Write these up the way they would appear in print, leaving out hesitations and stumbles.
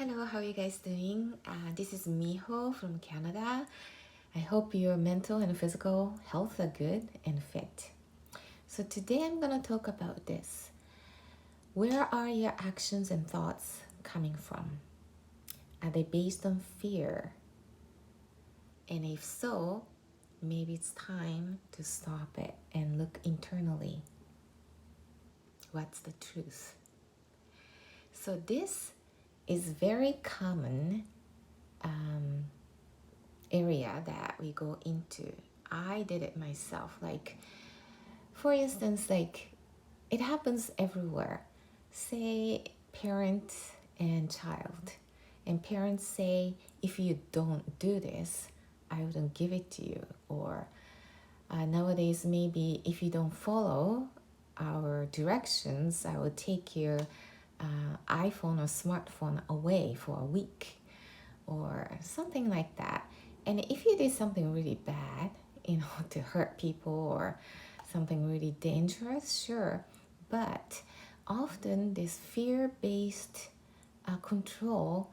Hello, how are you guys doing? This is Miho from Canada. I hope your mental and physical health are good and fit. So today I'm going to talk about this. Where are your actions and thoughts coming from? Are they based on fear? And if so, maybe it's time to stop it and look internally. What's the truth? So this is very common area that we go into. I did it myself. Like, for instance, like it happens everywhere. Say parent and child, and parents say, if you don't do this, I wouldn't give it to you. Or nowadays, maybe if you don't follow our directions, I will take your iPhone or smartphone away for a week or something like that. And if you did something really bad, to hurt people or something really dangerous, sure. But often this fear-based control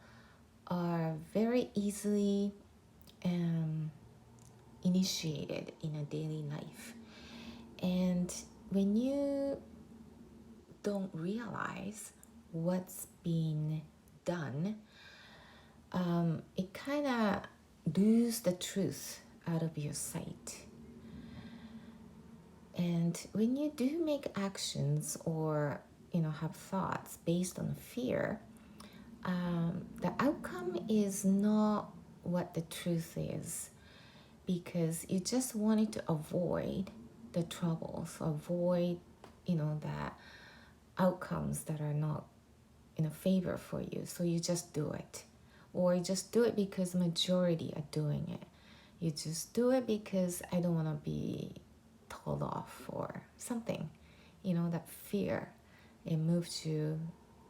are very easily initiated in a daily life. And when you don't realize what's being done, it kind of lose the truth out of your sight. And when you do make actions or have thoughts based on fear, the outcome is not what the truth is, because you just wanted to avoid the troubles, avoid that outcomes that are not in a favor for you. So you just do it, or you just do it because majority are doing it. You just do it because I don't want to be told off or something. That fear, it moves you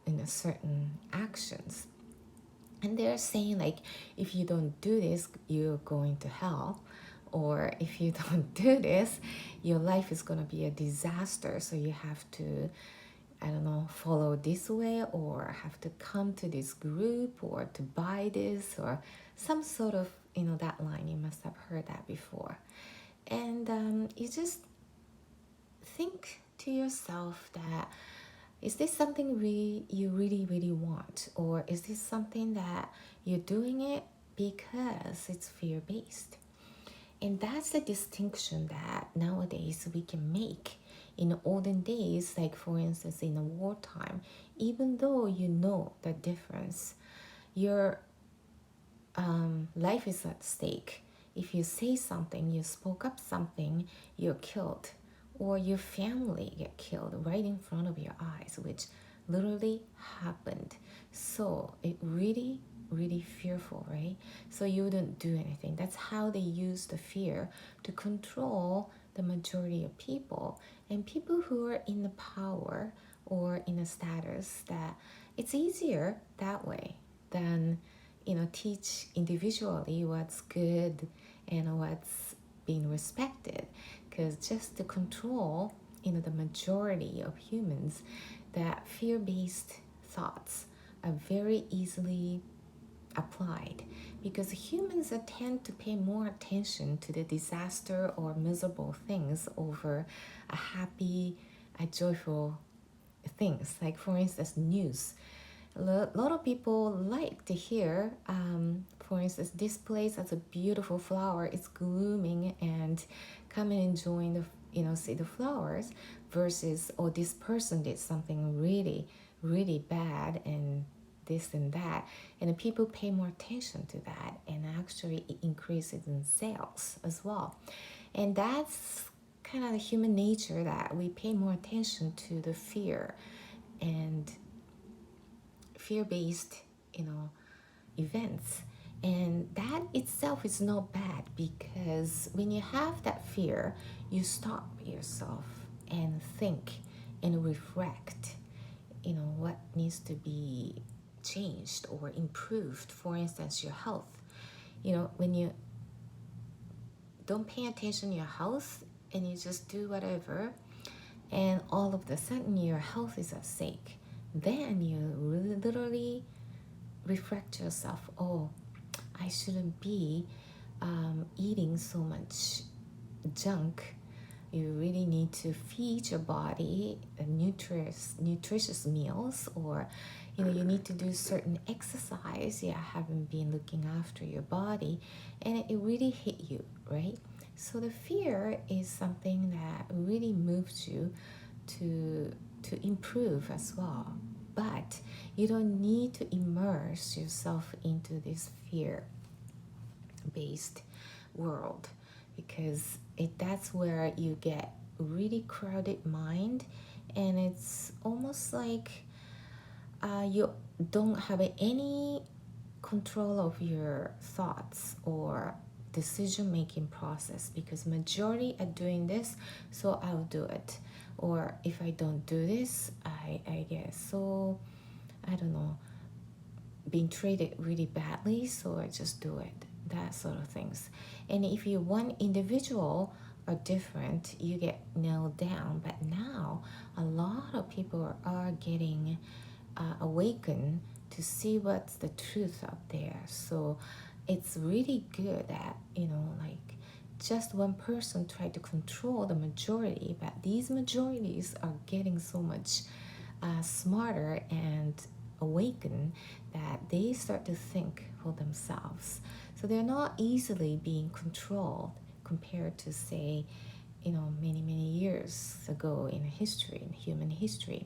in a certain actions. And they're saying like, if you don't do this, you're going to hell. Or if you don't do this, your life is going to be a disaster. So you have to, follow this way, or have to come to this group, or to buy this, or some sort of, that line. You must have heard that before. And you just think to yourself that, is this something you really, really want? Or is this something that you're doing it because it's fear-based? And that's the distinction that nowadays we can make. In olden days, like for instance in the wartime, even though you know the difference, your life is at stake. If you say something, you spoke up something, you're killed. Or your family get killed right in front of your eyes, which literally happened. So it really, really fearful, right? So you wouldn't do anything. That's how they use the fear to control the majority of people. And people who are in the power or in a status, that it's easier that way than teach individually what's good and what's being respected. Because just to control the majority of humans, that fear-based thoughts are very easily applied, because humans tend to pay more attention to the disaster or miserable things over a happy, a joyful things. Like for instance, news. A lot of people like to hear, for instance, this place has a beautiful flower, it's blooming, and come and enjoy see the flowers, versus, oh, this person did something really, really bad, and this and that. And people pay more attention to that, and actually it increases in sales as well. And that's kind of the human nature, that we pay more attention to the fear and fear-based events. And that itself is not bad, because when you have that fear, you stop yourself and think and reflect what needs to be changed or improved. For instance, your health. When you don't pay attention to your health and you just do whatever, and all of a sudden your health is at stake, then you literally reflect yourself, oh, I shouldn't be eating so much junk. You really need to feed your body nutritious meals, or you need to do certain exercise. You haven't been looking after your body, and it really hit you, right? So the fear is something that really moves you to improve as well. But you don't need to immerse yourself into this fear-based world, because that's where you get really crowded mind, and it's almost like you don't have any control of your thoughts or decision-making process, because majority are doing this, so I'll do it. Or if I don't do this, I get so, I don't know, being treated really badly, so I just do it. That sort of things. And if you one individual are different, you get nailed down. But now a lot of people are getting awakened to see what's the truth out there. So it's really good that, like just one person tried to control the majority, but these majorities are getting so much smarter and awakened that they start to think for themselves. So they're not easily being controlled compared to, say, many, many years ago in history, in human history.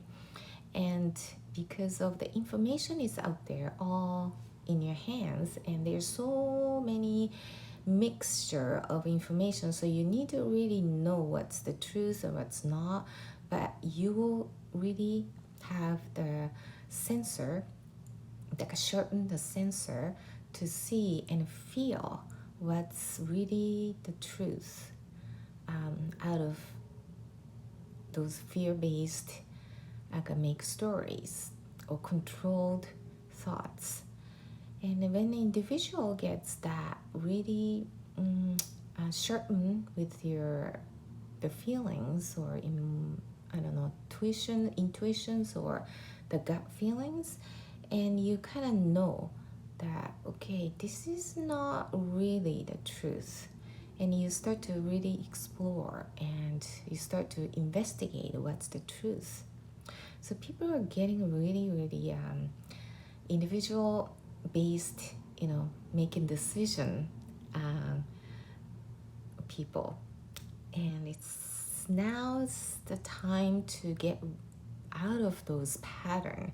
And because of the information is out there all in your hands, and there's so many mixture of information, so you need to really know what's the truth and what's not. But you will really have the sensor, sharpen the sensor to see and feel what's really the truth out of those fear-based make stories or controlled thoughts. And when the individual gets that really sharpened with the feelings, or intuitions, or the gut feelings, and you kind of know that, okay, this is not really the truth, and you start to really explore and you start to investigate what's the truth. So people are getting really, really individual based, making decision people. And it's the time to get out of those patterns,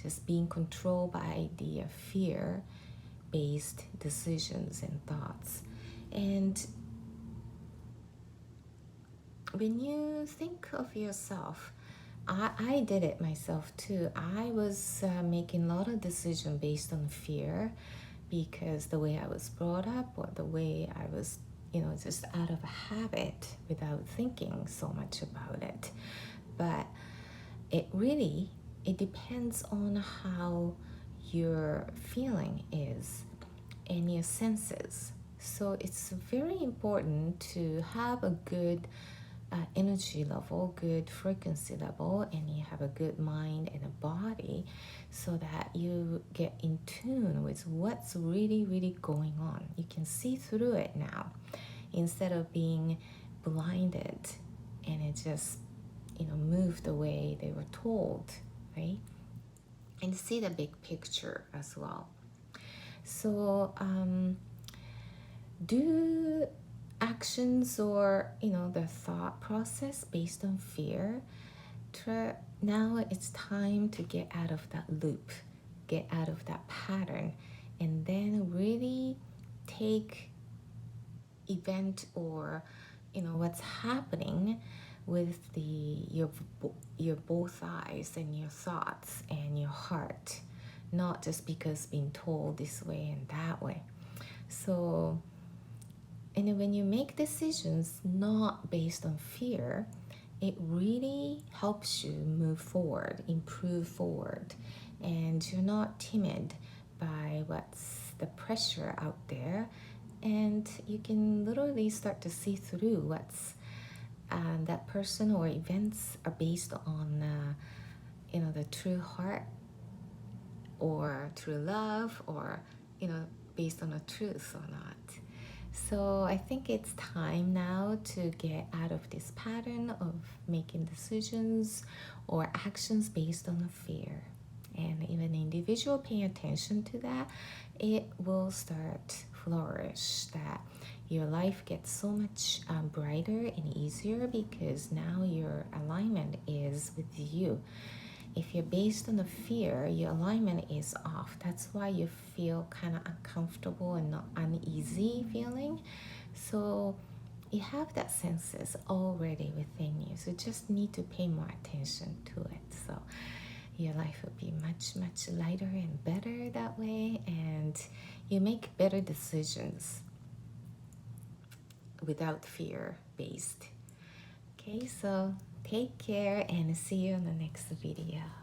just being controlled by the fear-based decisions and thoughts. And when you think of yourself, I did it myself too. I was making a lot of decisions based on fear, because the way I was brought up, or the way I was, just out of a habit without thinking so much about it. But it depends on how your feeling is and your senses. So it's very important to have a good energy level, good frequency level, and you have a good mind and a body, so that you get in tune with what's really, really going on. You can see through it now, instead of being blinded and it just, move the way they were told, right? And see the big picture as well. So do actions, or the thought process based on fear. Now it's time to get out of that loop, get out of that pattern, and then really take event, or what's happening with your both eyes and your thoughts and your heart, not just because being told this way and that way. So, and when you make decisions not based on fear, it really helps you move forward, improve forward, and you're not timid by what's the pressure out there, and you can literally start to see through what's that person or events are based on the true heart or through love, or based on the truth or not. So I think it's time now to get out of this pattern of making decisions or actions based on the fear. And if an individual paying attention to that, it will start flourish, that your life gets so much brighter and easier because now your alignment is with you. If you're based on the fear, your alignment is off. That's why you feel kind of uncomfortable and not uneasy feeling. So you have that senses already within you. So you just need to pay more attention to it. So your life will be much, much lighter and better that way. And you make better decisions without fear based. Okay, so take care and see you in the next video.